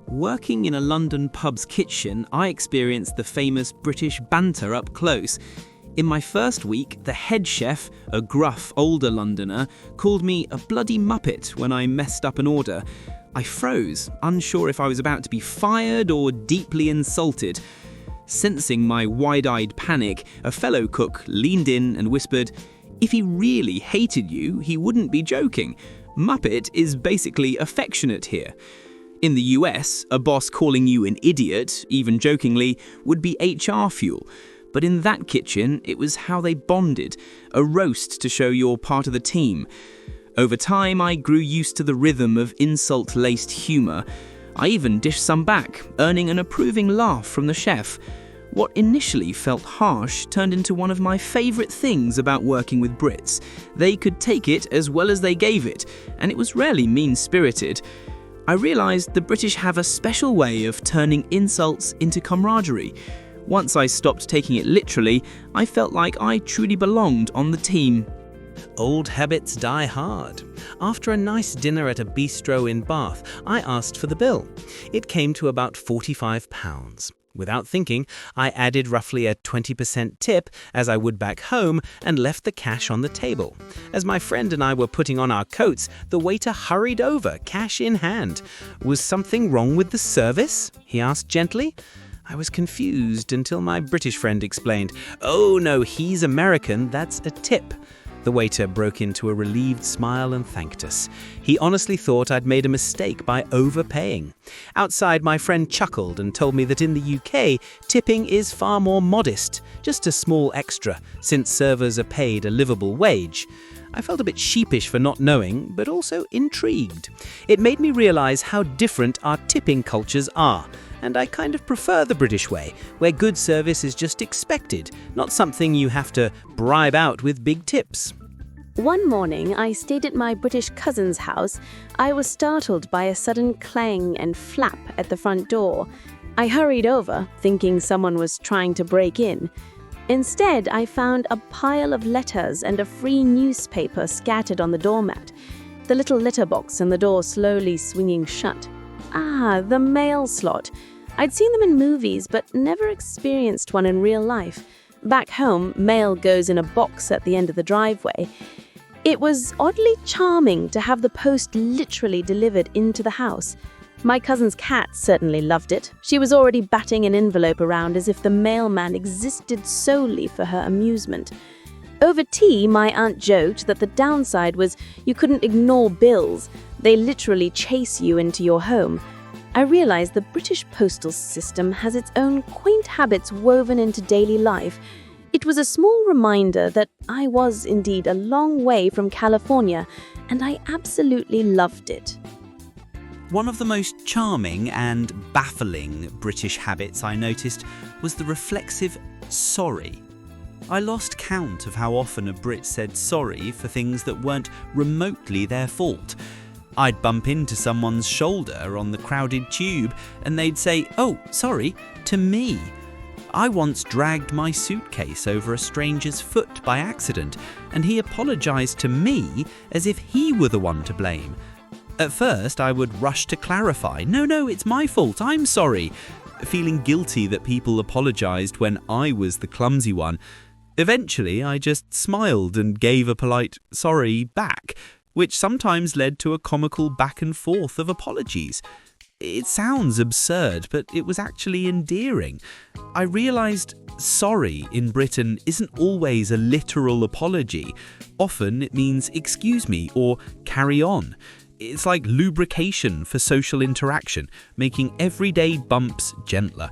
Working in a London pub's kitchen, I experienced the famous British banter up close. In my first week, the head chef, a gruff older Londoner, called me a bloody muppet when I messed up an order. I froze, unsure if I was about to be fired or deeply insulted. Sensing my wide-eyed panic, a fellow cook leaned in and whispered, "If he really hated you, he wouldn't be joking. Muppet is basically affectionate here." In the US, a boss calling you an idiot, even jokingly, would be HR fuel. But in that kitchen, it was how they bonded, a roast to show you're part of the team. Over time, I grew used to the rhythm of insult-laced humor. I even dished some back, earning an approving laugh from the chef. What initially felt harsh turned into one of my favorite things about working with Brits. They could take it as well as they gave it, and it was rarely mean-spirited. I realized the British have a special way of turning insults into camaraderie. Once I stopped taking it literally, I felt like I truly belonged on the team. Old habits die hard. After a nice dinner at a bistro in Bath, I asked for the bill. It came to about £45. Without thinking, I added roughly a 20% tip, as I would back home, and left the cash on the table. As my friend and I were putting on our coats, the waiter hurried over, cash in hand. "Was something wrong with the service?" he asked gently. I was confused until my British friend explained, "Oh no, he's American, that's a tip." The waiter broke into a relieved smile and thanked us. He honestly thought I'd made a mistake by overpaying. Outside, my friend chuckled and told me that in the UK, tipping is far more modest, just a small extra, since servers are paid a livable wage. I felt a bit sheepish for not knowing, but also intrigued. It made me realize how different our tipping cultures are, and I kind of prefer the British way, where good service is just expected, not something you have to bribe out with big tips. One morning, I stayed at my British cousin's house. I was startled by a sudden clang and flap at the front door. I hurried over, thinking someone was trying to break in. Instead, I found a pile of letters and a free newspaper scattered on the doormat, the little letterbox and the door slowly swinging shut. Ah, the mail slot. I'd seen them in movies, but never experienced one in real life. Back home, mail goes in a box at the end of the driveway. It was oddly charming to have the post literally delivered into the house. My cousin's cat certainly loved it. She was already batting an envelope around as if the mailman existed solely for her amusement. Over tea, my aunt joked that the downside was you couldn't ignore bills. They literally chase you into your home. I realized the British postal system has its own quaint habits woven into daily life. It was a small reminder that I was indeed a long way from California, and I absolutely loved it. One of the most charming and baffling British habits I noticed was the reflexive sorry. I lost count of how often a Brit said sorry for things that weren't remotely their fault. I'd bump into someone's shoulder on the crowded tube and they'd say, "Oh, sorry," to me. I once dragged my suitcase over a stranger's foot by accident, and he apologized to me as if he were the one to blame. At first, I would rush to clarify, No, it's my fault, I'm sorry," feeling guilty that people apologized when I was the clumsy one. Eventually, I just smiled and gave a polite sorry back, which sometimes led to a comical back and forth of apologies. It sounds absurd, but it was actually endearing. I realised sorry in Britain isn't always a literal apology. Often it means excuse me or carry on. It's like lubrication for social interaction, making everyday bumps gentler.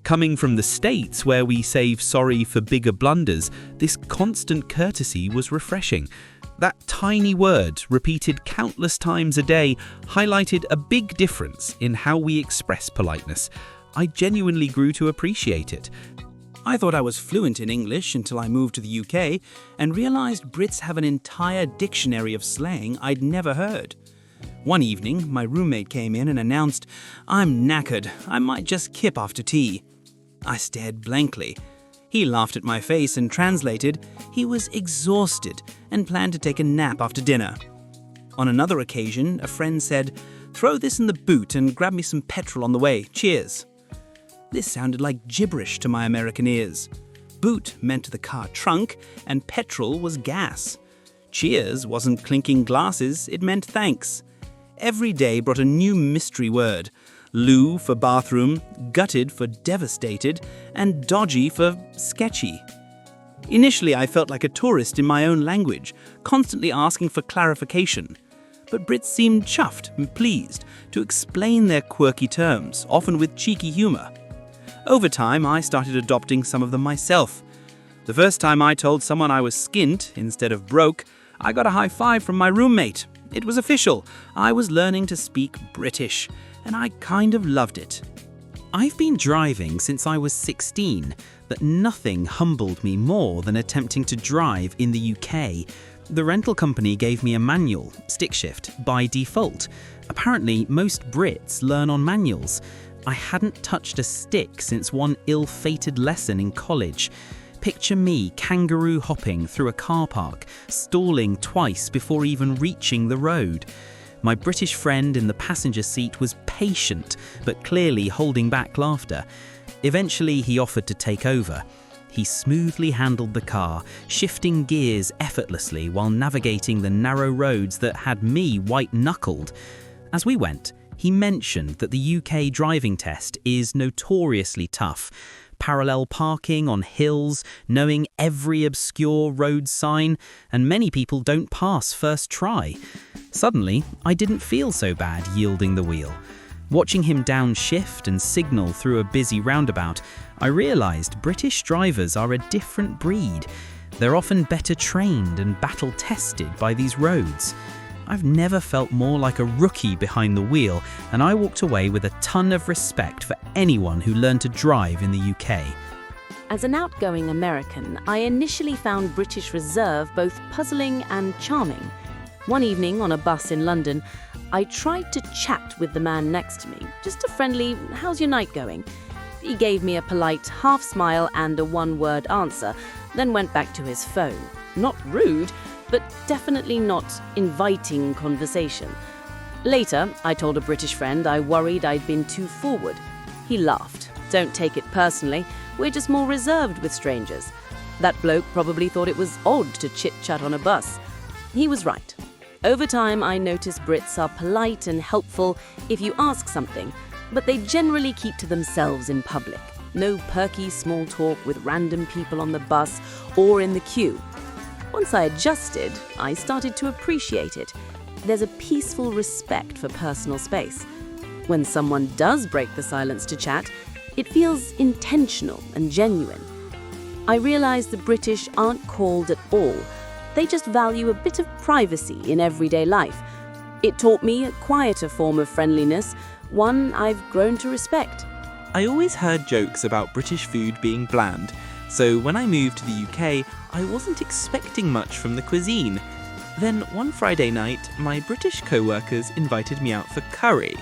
Coming from the States, where we save sorry for bigger blunders, this constant courtesy was refreshing. That tiny word, repeated countless times a day, highlighted a big difference in how we express politeness. I genuinely grew to appreciate it. I thought I was fluent in English until I moved to the UK and realised Brits have an entire dictionary of slang I'd never heard. One evening, my roommate came in and announced, "I'm knackered, I might just kip after tea." I stared blankly. He laughed at my face and translated, he was exhausted and planned to take a nap after dinner. On another occasion, a friend said, "Throw this in the boot and grab me some petrol on the way, cheers." This sounded like gibberish to my American ears. Boot meant the car trunk and petrol was gas. Cheers wasn't clinking glasses, it meant thanks. Every day brought a new mystery word. Loo for bathroom, gutted for devastated, and dodgy for sketchy. Initially, I felt like a tourist in my own language, constantly asking for clarification. But Brits seemed chuffed and pleased to explain their quirky terms, often with cheeky humour. Over time, I started adopting some of them myself. The first time I told someone I was skint instead of broke, I got a high five from my roommate. It was official. I was learning to speak British, and I kind of loved it. I've been driving since I was 16, but nothing humbled me more than attempting to drive in the UK. The rental company gave me a manual, stick shift, by default. Apparently, most Brits learn on manuals. I hadn't touched a stick since one ill-fated lesson in college. Picture me kangaroo hopping through a car park, stalling twice before even reaching the road. My British friend in the passenger seat was patient, but clearly holding back laughter. Eventually, he offered to take over. He smoothly handled the car, shifting gears effortlessly while navigating the narrow roads that had me white-knuckled. As we went, he mentioned that the UK driving test is notoriously tough. Parallel parking on hills, knowing every obscure road sign, and many people don't pass first try. Suddenly, I didn't feel so bad yielding the wheel. Watching him downshift and signal through a busy roundabout, I realised British drivers are a different breed. They're often better trained and battle-tested by these roads. I've never felt more like a rookie behind the wheel, and I walked away with a ton of respect for anyone who learned to drive in the UK. As an outgoing American, I initially found British reserve both puzzling and charming. One evening on a bus in London, I tried to chat with the man next to me, just a friendly, "How's your night going?" He gave me a polite half smile and a one-word answer, then went back to his phone. Not rude, but definitely not inviting conversation. Later, I told a British friend I worried I'd been too forward. He laughed. Don't take it personally, we're just more reserved with strangers. That bloke probably thought it was odd to chit-chat on a bus. He was right. Over time, I noticed Brits are polite and helpful if you ask something, but they generally keep to themselves in public. No perky small talk with random people on the bus or in the queue. Once I adjusted, I started to appreciate it. There's a peaceful respect for personal space. When someone does break the silence to chat, it feels intentional and genuine. I realize the British aren't cold at all. They just value a bit of privacy in everyday life. It taught me a quieter form of friendliness, one I've grown to respect. I always heard jokes about British food being bland, so when I moved to the UK, I wasn't expecting much from the cuisine. Then one Friday night, my British co-workers invited me out for curry.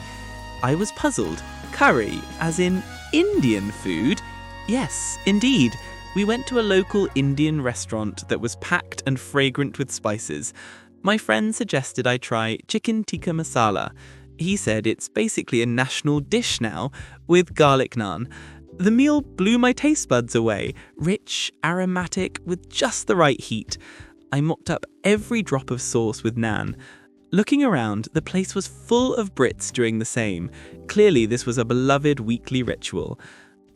I was puzzled. Curry, as in Indian food? Yes, indeed. We went to a local Indian restaurant that was packed and fragrant with spices. My friend suggested I try chicken tikka masala. He said it's basically a national dish now, with garlic naan. The meal blew my taste buds away, rich, aromatic, with just the right heat. I mopped up every drop of sauce with naan. Looking around, the place was full of Brits doing the same. Clearly, this was a beloved weekly ritual.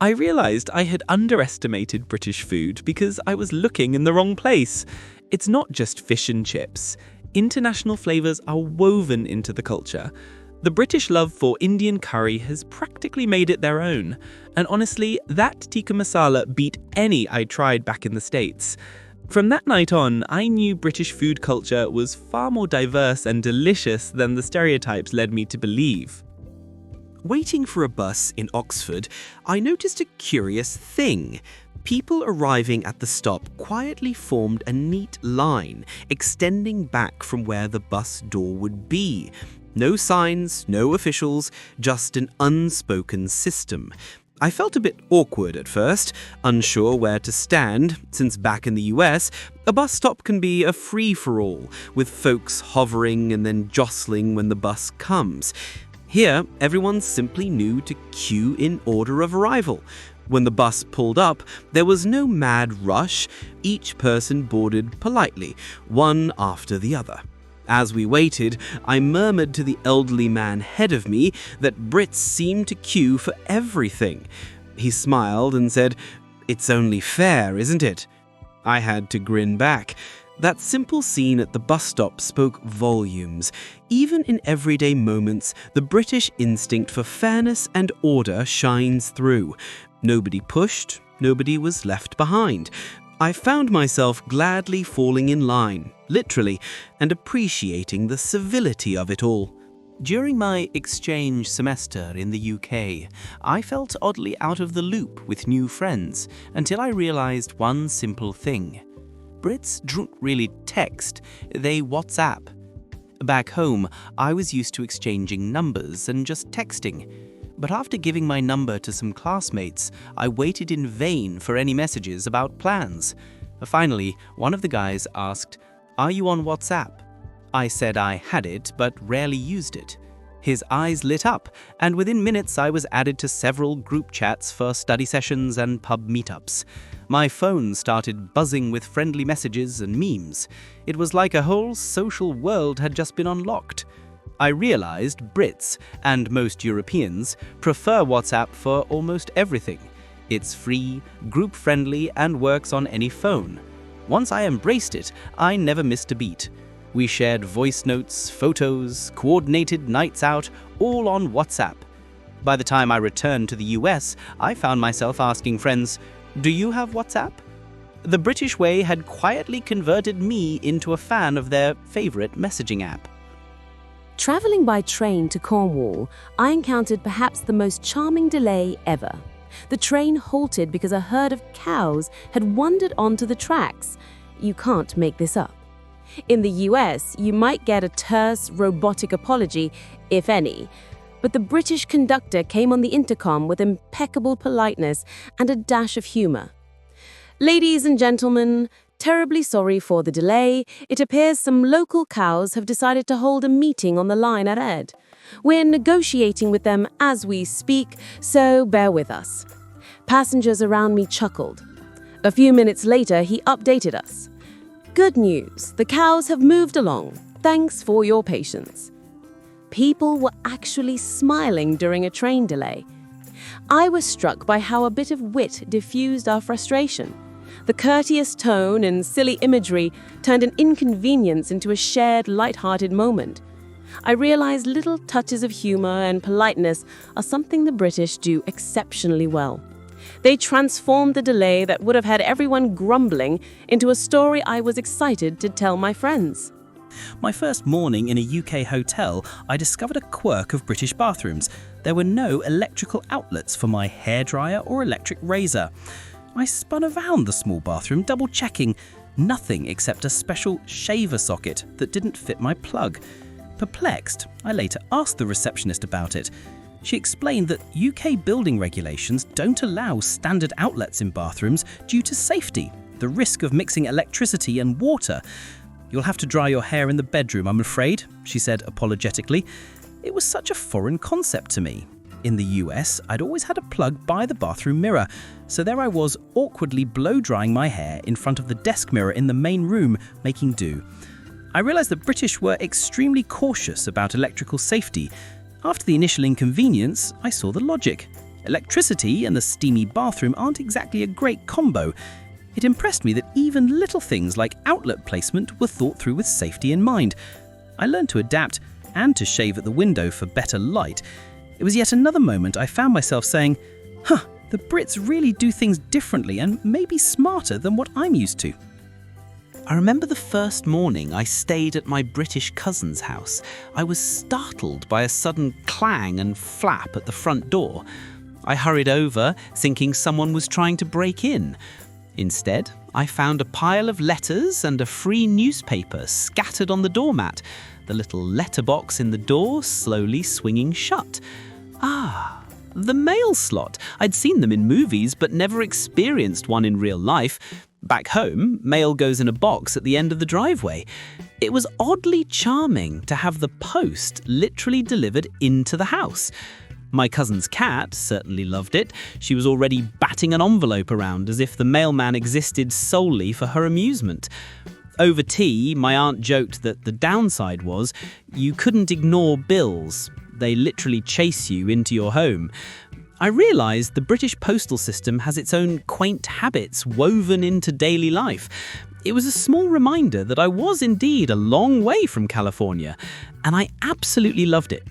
I realised I had underestimated British food because I was looking in the wrong place. It's not just fish and chips. International flavours are woven into the culture. The British love for Indian curry has practically made it their own. And honestly, that tikka masala beat any I tried back in the States. From that night on, I knew British food culture was far more diverse and delicious than the stereotypes led me to believe. Waiting for a bus in Oxford, I noticed a curious thing. People arriving at the stop quietly formed a neat line, extending back from where the bus door would be. No signs, no officials, just an unspoken system. I felt a bit awkward at first, unsure where to stand, since back in the US, a bus stop can be a free-for-all, with folks hovering and then jostling when the bus comes. Here, everyone simply knew to queue in order of arrival. When the bus pulled up, there was no mad rush. Each person boarded politely, one after the other. As we waited, I murmured to the elderly man ahead of me that Brits seemed to queue for everything. He smiled and said, "It's only fair, isn't it?" I had to grin back. That simple scene at the bus stop spoke volumes. Even in everyday moments, the British instinct for fairness and order shines through. Nobody pushed, nobody was left behind. I found myself gladly falling in line, literally, and appreciating the civility of it all. During my exchange semester in the UK, I felt oddly out of the loop with new friends until I realised one simple thing. Brits don't really text, they WhatsApp. Back home, I was used to exchanging numbers and just texting. But after giving my number to some classmates, I waited in vain for any messages about plans. Finally, one of the guys asked, "Are you on WhatsApp?" I said I had it, but rarely used it. His eyes lit up, and within minutes I was added to several group chats for study sessions and pub meetups. My phone started buzzing with friendly messages and memes. It was like a whole social world had just been unlocked. I realized Brits, and most Europeans, prefer WhatsApp for almost everything. It's free, group-friendly, and works on any phone. Once I embraced it, I never missed a beat. We shared voice notes, photos, coordinated nights out, all on WhatsApp. By the time I returned to the US, I found myself asking friends, "Do you have WhatsApp?" The British way had quietly converted me into a fan of their favorite messaging app. Traveling by train to Cornwall, I encountered perhaps the most charming delay ever. The train halted because a herd of cows had wandered onto the tracks. You can't make this up. In the US, you might get a terse, robotic apology, if any. But the British conductor came on the intercom with impeccable politeness and a dash of humour. "Ladies and gentlemen, Terribly sorry for the delay. It appears some local cows have decided to hold a meeting on the line at Ed. We're negotiating with them as we speak, so bear with us. Passengers around me chuckled. A few minutes later, he updated us. Good news, the cows have moved along. Thanks for your patience. People were actually smiling during a train delay. I was struck by how a bit of wit diffused our frustration. The courteous tone and silly imagery turned an inconvenience into a shared, light-hearted moment. I realized little touches of humor and politeness are something the British do exceptionally well. They transformed the delay that would have had everyone grumbling into a story I was excited to tell my friends. My first morning in a UK hotel, I discovered a quirk of British bathrooms. There were no electrical outlets for my hairdryer or electric razor. I spun around the small bathroom, double-checking. Nothing except a special shaver socket that didn't fit my plug. Perplexed, I later asked the receptionist about it. She explained that UK building regulations don't allow standard outlets in bathrooms due to safety, the risk of mixing electricity and water. "You'll have to dry your hair in the bedroom, I'm afraid," she said apologetically. It was such a foreign concept to me. In the US, I'd always had a plug by the bathroom mirror, so there I was awkwardly blow-drying my hair in front of the desk mirror in the main room, making do. I realised that British were extremely cautious about electrical safety. After the initial inconvenience, I saw the logic. Electricity and the steamy bathroom aren't exactly a great combo. It impressed me that even little things like outlet placement were thought through with safety in mind. I learned to adapt and to shave at the window for better light. It was yet another moment I found myself saying, the Brits really do things differently and maybe smarter than what I'm used to. I remember the first morning I stayed at my British cousin's house. I was startled by a sudden clang and flap at the front door. I hurried over, thinking someone was trying to break in. Instead, I found a pile of letters and a free newspaper scattered on the doormat, the little letterbox in the door slowly swinging shut. The mail slot. I'd seen them in movies, but never experienced one in real life. Back home, mail goes in a box at the end of the driveway. It was oddly charming to have the post literally delivered into the house. My cousin's cat certainly loved it. She was already batting an envelope around as if the mailman existed solely for her amusement. Over tea, my aunt joked that the downside was you couldn't ignore bills. They literally chase you into your home. I realised the British postal system has its own quaint habits woven into daily life. It was a small reminder that I was indeed a long way from California, and I absolutely loved it.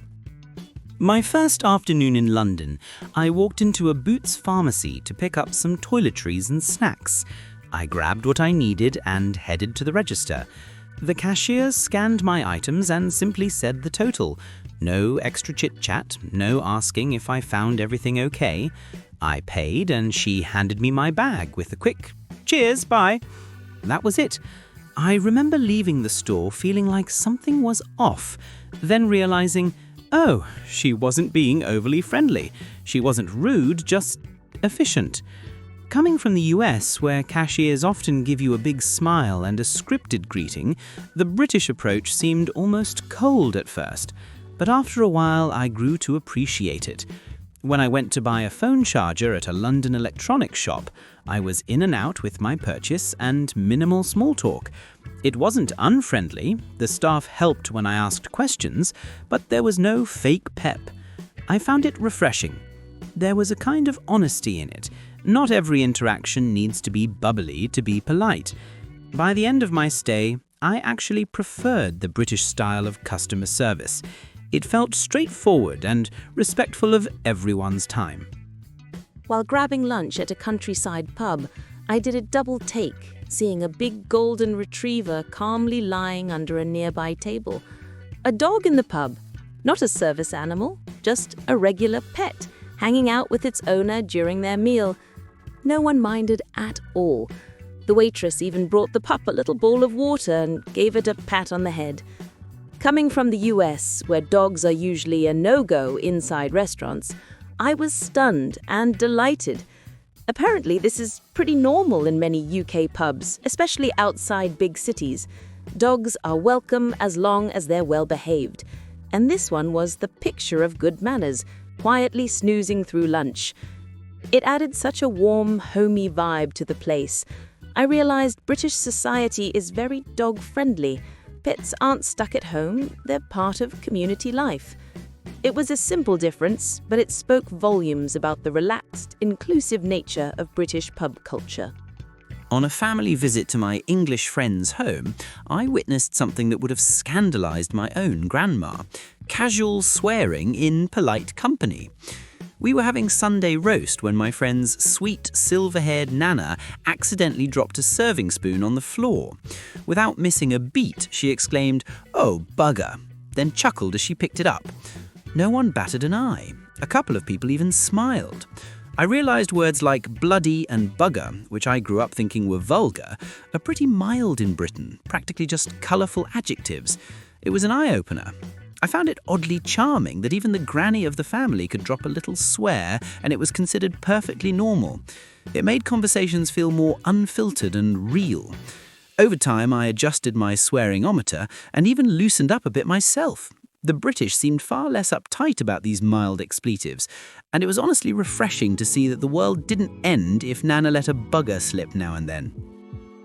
My first afternoon in London, I walked into a Boots pharmacy to pick up some toiletries and snacks. I grabbed what I needed and headed to the register. The cashier scanned my items and simply said the total. No extra chit-chat, no asking if I found everything okay. I paid and she handed me my bag with a quick, "Cheers, bye." That was it. I remember leaving the store feeling like something was off, then realizing, she wasn't being overly friendly. She wasn't rude, just efficient. Coming from the US, where cashiers often give you a big smile and a scripted greeting, the British approach seemed almost cold at first. But after a while, I grew to appreciate it. When I went to buy a phone charger at a London electronics shop, I was in and out with my purchase and minimal small talk. It wasn't unfriendly, the staff helped when I asked questions, but there was no fake pep. I found it refreshing. There was a kind of honesty in it. Not every interaction needs to be bubbly to be polite. By the end of my stay, I actually preferred the British style of customer service. It felt straightforward and respectful of everyone's time. While grabbing lunch at a countryside pub, I did a double take, seeing a big golden retriever calmly lying under a nearby table. A dog in the pub, not a service animal, just a regular pet, hanging out with its owner during their meal. No one minded at all. The waitress even brought the pup a little bowl of water and gave it a pat on the head. Coming from the US, where dogs are usually a no-go inside restaurants, I was stunned and delighted. Apparently, this is pretty normal in many UK pubs, especially outside big cities. Dogs are welcome as long as they're well behaved. And this one was the picture of good manners, quietly snoozing through lunch. It added such a warm, homey vibe to the place. I realized British society is very dog-friendly. Pets aren't stuck at home, they're part of community life. It was a simple difference, but it spoke volumes about the relaxed, inclusive nature of British pub culture. On a family visit to my English friend's home, I witnessed something that would have scandalized my own grandma: casual swearing in polite company. We were having Sunday roast when my friend's sweet, silver-haired Nana accidentally dropped a serving spoon on the floor. Without missing a beat, she exclaimed, "Oh, bugger," then chuckled as she picked it up. No one batted an eye. A couple of people even smiled. I realized words like bloody and bugger, which I grew up thinking were vulgar, are pretty mild in Britain, practically just colourful adjectives. It was an eye-opener. I found it oddly charming that even the granny of the family could drop a little swear and it was considered perfectly normal. It made conversations feel more unfiltered and real. Over time, I adjusted my swearingometer and even loosened up a bit myself. The British seemed far less uptight about these mild expletives, and it was honestly refreshing to see that the world didn't end if Nana let a bugger slip now and then.